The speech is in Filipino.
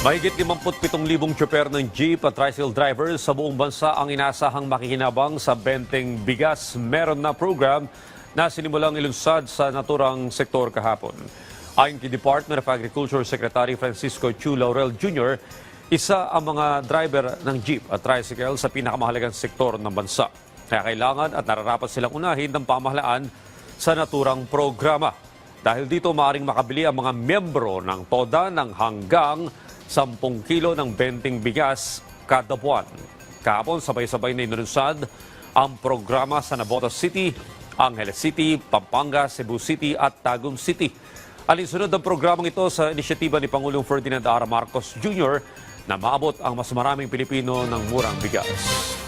Mahigit 57,000 tsoper ng jeep at tricycle drivers sa buong bansa ang inasahang makikinabang sa benteng bigas. Meron na program na sinimulang ilunsad sa naturang sektor kahapon. Ayon kay Department of Agriculture Secretary Francisco Chu Laurel Jr., isa ang mga driver ng jeep at tricycle sa pinakamahalagang sektor ng bansa. Kaya kailangan at nararapat silang unahin ng pamahalaan sa naturang programa. Dahil dito maaaring makabili ang mga miyembro ng TODA ng hanggang 10 kilo ng benteng bigas kada buwan. Kahapon, sabay-sabay na inunsad ang programa sa Navotas City, Angeles City, Pampanga, Cebu City at Tagum City. Alinsunod ang programang ito sa inisyatiba ni Pangulong Ferdinand R. Marcos Jr. na maabot ang mas maraming Pilipino ng murang bigas.